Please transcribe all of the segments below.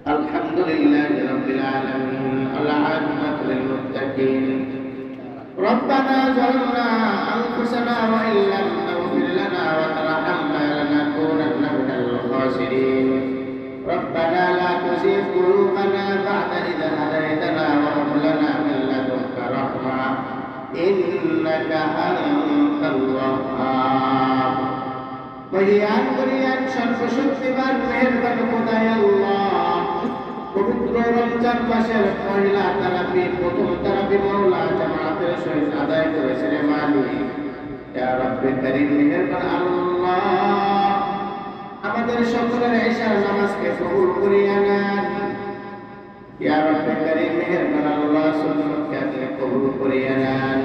الحمد لله رب العالمين العاقبة للمتقين ربنا ظلمنا أنفسنا وإن لم تغفر لنا وترحمنا لنكونن من الخاسرين ربنا لا تزغ قلوبنا بعد إذ هديتنا وهب لنا من لدنك رحمة إنك أنت الوهاب বহিয়ান করিয়ান সর্বশক্তিমান মেহেরবান খোদাই আল্লাহ পবিত্র রমজান মাসের পয়লা তারাবি প্রথম তারাবি মাওলা জামাতের সহিত আদায় করেছেন মালিক ইয়া রব্বে কারীম মেহেরবান আল্লাহ আমাদের সকলের ঈশার নামাজকে কবুল করিয়া নেন ইয়া রব্বে কারীম মেহেরবান আল্লাহ সুন্নাতকে আপনি কবুল করিয়া নেন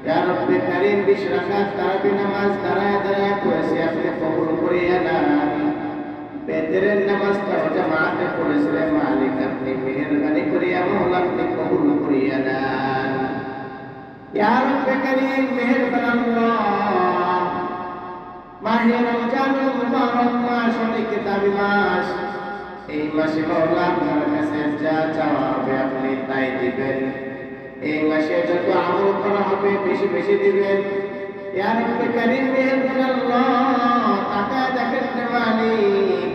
ইয়া রব্বে কারীম 20 রাকাত তারাবি নামাজ দাঁড়ায় দাঁড়ায় পড়েছি আপনি কবুল করিয়া নেন বেতেরের নামাজটা জামাতে পড়েছিলেন মালিক আপনি মেহেরবানি করিয়া মাওলা আপনি কবুল করিয়া নেন ইয়া রব্বে কারীম মেহেরবান আল্লাহ মাহে রমজানুল মুবারক মাস অনেক কিতাবি মাস এই মাসে মাওলা আপনার কাছে যা চাওয়া হবে আপনি তাই দিবেন এই মাসে যত আমল করা হবে বেশি বেশি দিবেন ইয়া রব্বে কারীম মেহেরবান আল্লাহ তাকায় দেখেন মালিক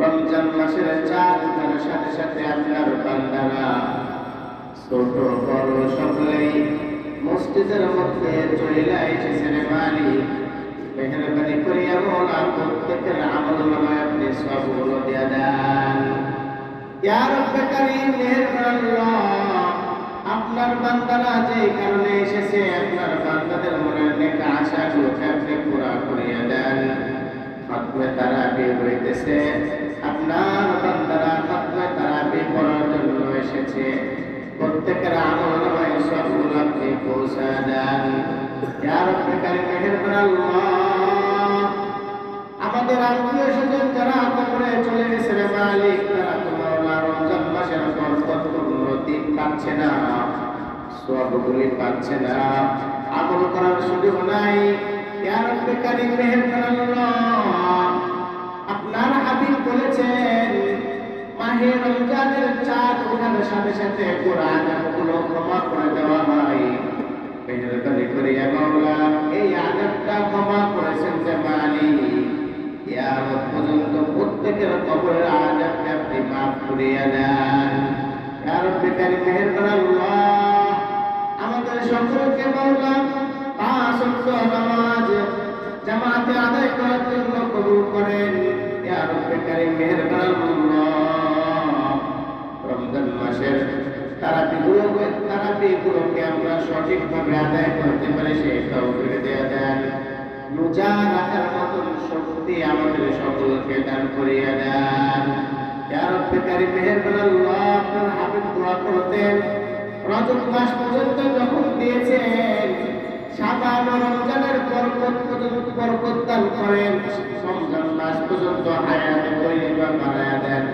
রমজান মাসের চাঁদ ওঠার সাথে সাথে আপনার বান্দারা ছোট বড় সকলেই মসজিদের মধ্যে চলে এসেছেন মালিক মেহেরবানি করিয়া মাওলা প্রত্যেকের আমলনামায় আপনি সবগুলো দিয়া দেন ইয়া রব্বে কারীম মেহেরবান আল্লাহ আপনার বান্দারা যে কারণে এসেছে আপনার বান্দাদের মনের নেক আশাগুলোকে আপনি পুরা করিয়া দেন খতমে তারাবি হইতেছে আপনার বান্দারা খতমে তারাবি পড়ার জন্য এসেছে প্রত্যেকের আমলনামায় সবগুলো আপনি পৌঁছা দেন ইয়া রব্বে কারীম মেহেরবান আল্লাহ আমাদের আত্মীয় স্বজন যারা কবরে চলে গেছে রে মালিক তারা তো মাওলা রমজান মাসের বরকতপূর্ণ দিন পাচ্ছে না সওয়াবগুলি পাচ্ছে না আমল করার সুযোগ নাই ইয়া রব্বে কারীম মেহেরবান আল্লাহ আপনার হাবিব বলেছেন মাহে রমজানের চাঁদ ওঠার সাথে সাথে গুনাহগুলো ক্ষমা করে দেওয়া হয় মেহেরবানি করিয়া মাওলা এই আযাবটা ক্ষমা করেছেন যে মালিক কিয়ামত পর্যন্ত প্রত্যেকের কবরের আযাবকে আপনি মাফ করিয়া দেন ইয়া রব্বে কারীম মেহেরবান আল্লাহ আমাদের সকলকে মাওলা 5 ওয়াক্ত নামাজ জামাতে আদায় করার জন্য কবুল করেন ইয়া রব্বে কারীম মেহেরবান আল্লাহ রমজান মাসের তারাবিগুলোকে আমরা সঠিকভাবে আদায় করতে পারি সেই তৌফিক দেয়া দেন রোজা রাখার মতন শক্তি আমাদের সকলকে দান করিয়া দেন ইয়া রব্বে কারীম মেহেরবান আল্লাহ আপনার হাবিব দোয়া করতেন রজব মাস পর্যন্ত যখন দিয়েছেন শাবান ও রমজানের বরকত দান করেন রমজান মাস পর্যন্ত হায়াতে তৈয়বা বানায়া দেন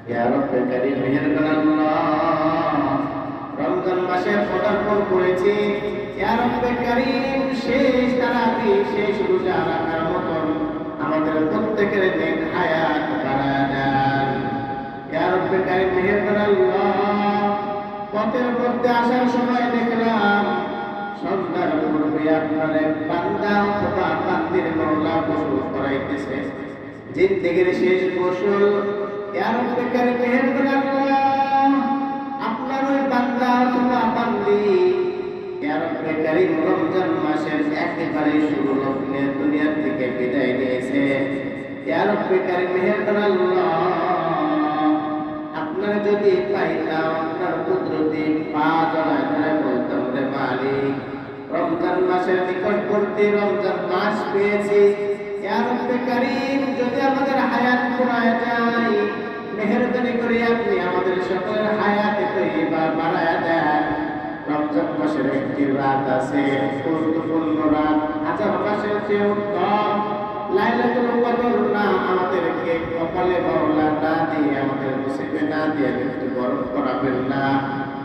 ইয়া রব্বে কারীম মেহেরবান আল্লাহ রমজান মাসের পদার্পণ করেছি ইয়া রব্বে কারীম শেষ তারাবি শেষ রোজা রাখার মতন আমাদের প্রত্যেকের নেক হায়াত বাড়ায়া দেন ইয়া রব্বে কারীম মেহেরবান আল্লাহ পথের মধ্যে আসার সময় দেখলাম সন্ধ্যার পূর্বে আপনার এক বান্দা অথবা বান্দির মাওলা গোসল করাইতেছে জিন্দেগির শেষ গোসল ইয়া রব্বে কারীম মেহেরবান আল্লাহ আপনার ওই বান্দা অথবা বান্দি ইয়া রব্বে কারীম রমজান মাসের একেবারে শুরু লগ্নে দুনিয়া থেকে বিদায় নিয়েছে ইয়া রব্বে কারীম মেহেরবান আল্লাহ আপনার যদি পাইতাম আপনার কুদরতি পা জড়ায় ধরে বলতাম রে মালিক রমজান মাসের নিকটবর্তী রমজান মাস পেয়েছি ইয়া রব্বে কারীম যদি আমাদের হায়াত ফুরায় যায় মেহেরবানি করে আপনি আমাদের সকলের হায়াতে তৈয়বা বাড়ায়া দেন রমজান মাসের একটি রাত আছে গুরুত্বপূর্ণ রাত হাজার মাসের চেয়ে উত্তম লাইলাতুল কদর না আমাদেরকে কপালে মাওলা না দিয়ে আমাদের নসিবে না দিয়ে মৃত্যুবরণ করাবেন না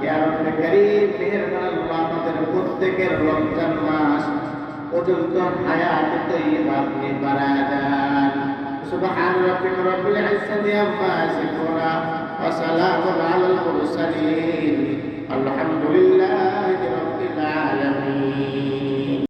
ইয়া রব্বে কারীম মেহেরবান আল্লাহ আমাদের প্রত্যেকের রমজান মাস পর্যন্ত হায়াত তৈয়বা আপনি বাড়ায়া দেন سبحان ربك رب العزة عما يصفون وسلام على المرسلين